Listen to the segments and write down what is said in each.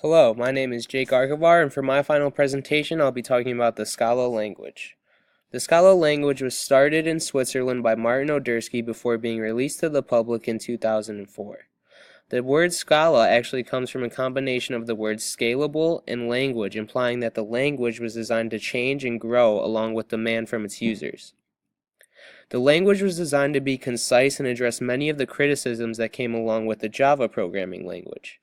Hello, my name is Jake Arcivar, and for my final presentation I'll be talking about the Scala language. The Scala language was started in Switzerland by Martin Odersky before being released to the public in 2004. The word Scala actually comes from a combination of the words scalable and language, implying that the language was designed to change and grow along with demand from its users. The language was designed to be concise and address many of the criticisms that came along with the Java programming language.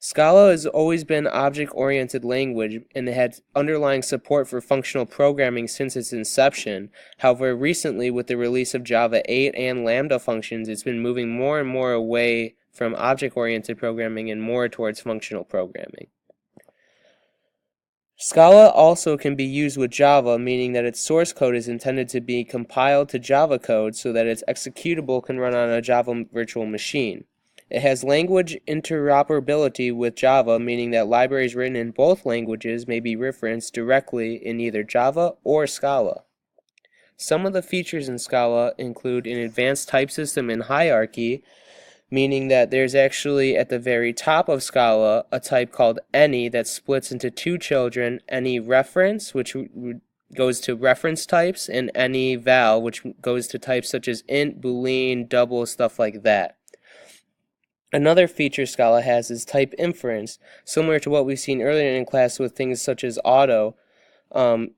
Scala has always been an object-oriented language and it had underlying support for functional programming since its inception. However, recently with the release of Java 8 and Lambda functions, it's been moving more and more away from object-oriented programming and more towards functional programming. Scala also can be used with Java, meaning that its source code is intended to be compiled to Java code so that its executable can run on a Java virtual machine. It has language interoperability with Java, meaning that libraries written in both languages may be referenced directly in either Java or Scala. Some of the features in Scala include an advanced type system and hierarchy, meaning that there's actually at the very top of Scala a type called any that splits into two children, any reference, which goes to reference types, and any val, which goes to types such as int, boolean, double, stuff like that. Another feature Scala has is type inference, similar to what we've seen earlier in class with things such as auto,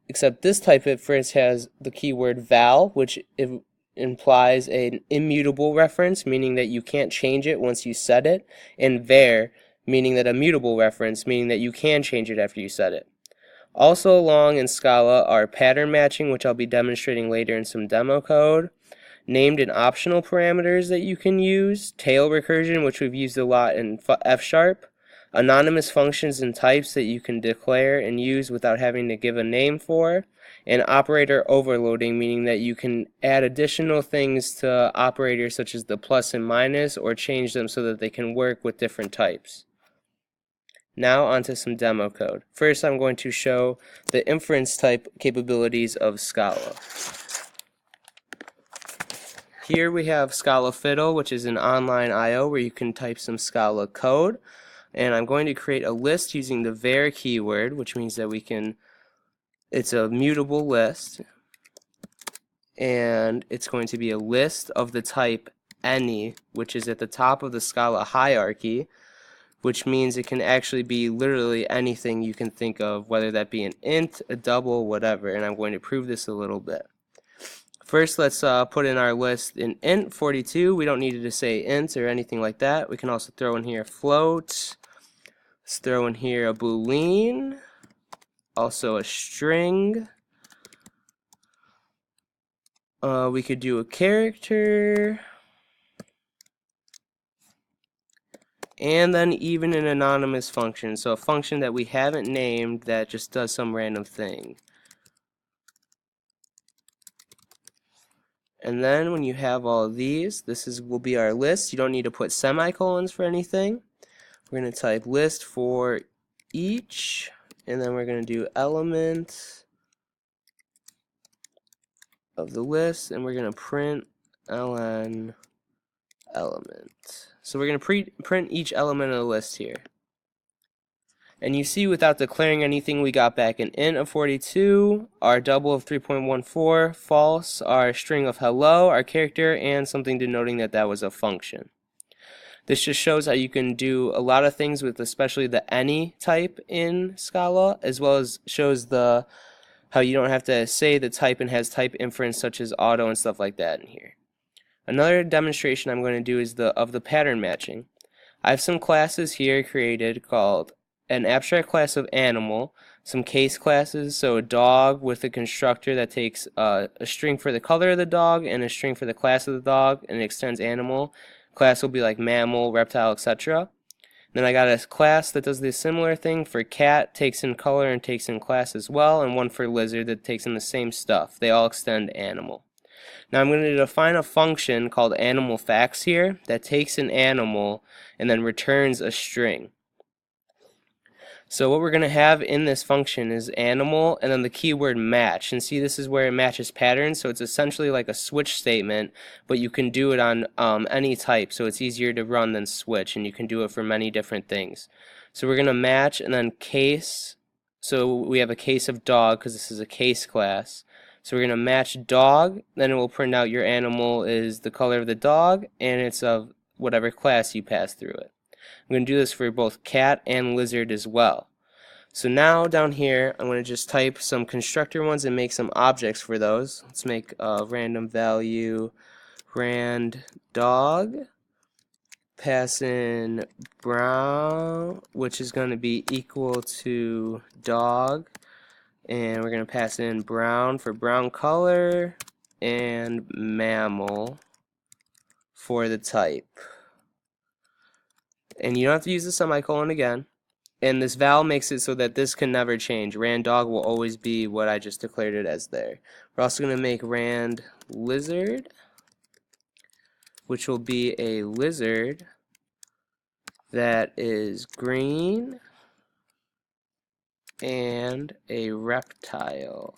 except this type inference has the keyword val, which implies an immutable reference, meaning that you can't change it once you set it, and var, meaning that a mutable reference, meaning that you can change it after you set it. Also along in Scala are pattern matching, which I'll be demonstrating later in some demo code, named and optional parameters that you can use, tail recursion, which we've used a lot in F#, anonymous functions and types that you can declare and use without having to give a name for, and operator overloading, meaning that you can add additional things to operators such as the plus and minus or change them so that they can work with different types. Now onto some demo code. First I'm going to show the inference type capabilities of Scala. Here we have Scala Fiddle, which is an online I/O where you can type some Scala code. And I'm going to create a list using the var keyword, which means that it's a mutable list. And it's going to be a list of the type any, which is at the top of the Scala hierarchy, which means it can actually be literally anything you can think of, whether that be an int, a double, whatever. And I'm going to prove this a little bit. First, let's put in our list an int 42. We don't need to say int or anything like that. We can also throw in here a float. Let's throw in here a boolean. Also a string. We could do a character. And then even an anonymous function. So a function that we haven't named that just does some random thing. And then when you have all of these, will be our list. You don't need to put semicolons for anything. We're going to type list for each, and then we're going to do element of the list, and we're going to print ln element. So we're going to print each element of the list here. And you see, without declaring anything, we got back an int of 42, our double of 3.14, false, our string of hello, our character, and something denoting that that was a function. This just shows how you can do a lot of things with especially the any type in Scala, as well as shows how you don't have to say the type and has type inference such as auto and stuff like that in here. Another demonstration I'm going to do is of the pattern matching. I have some classes here created called an abstract class of animal, some case classes, so a dog with a constructor that takes a string for the color of the dog and a string for the class of the dog and it extends animal. Class will be like mammal, reptile, etc. Then I got a class that does the similar thing for cat, takes in color and takes in class as well, and one for lizard that takes in the same stuff. They all extend animal. Now I'm going to define a function called animal facts here that takes an animal and then returns a string. So what we're going to have in this function is animal and then the keyword match. And see, this is where it matches patterns. So it's essentially like a switch statement, but you can do it on any type. So it's easier to run than switch, and you can do it for many different things. So we're going to match and then case. So we have a case of dog because this is a case class. So we're going to match dog, then it will print out your animal is the color of the dog, and it's of whatever class you pass through it. I'm going to do this for both cat and lizard as well. So now down here, I'm going to just type some constructor ones and make some objects for those. Let's make a random value rand dog, pass in brown, which is going to be equal to dog, and we're going to pass in brown for brown color, and mammal for the type. And you don't have to use the semicolon again. And this val makes it so that this can never change. Rand dog will always be what I just declared it as there. We're also going to make rand lizard, which will be a lizard that is green and a reptile.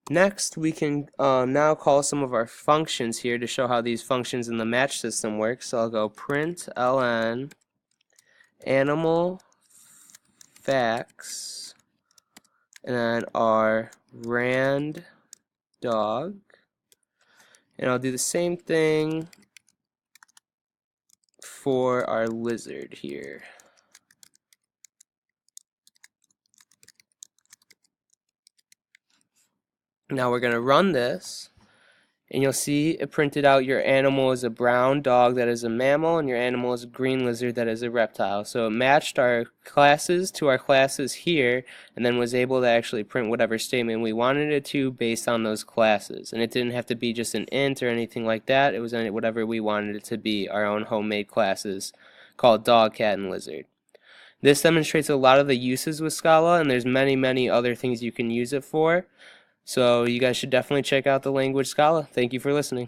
Next, we can now call some of our functions here to show how these functions in the match system work. So I'll go print ln animal facts and then our rand dog, and I'll do the same thing for our lizard here. Now we're going to run this, and you'll see it printed out your animal is a brown dog that is a mammal, and your animal is a green lizard that is a reptile. So it matched our classes to our classes here, and then was able to actually print whatever statement we wanted it to based on those classes. And it didn't have to be just an int or anything like that. It was whatever we wanted it to be, our own homemade classes called dog, cat, and lizard. This demonstrates a lot of the uses with Scala, and there's many other things you can use it for. So you guys should definitely check out the language Scala. Thank you for listening.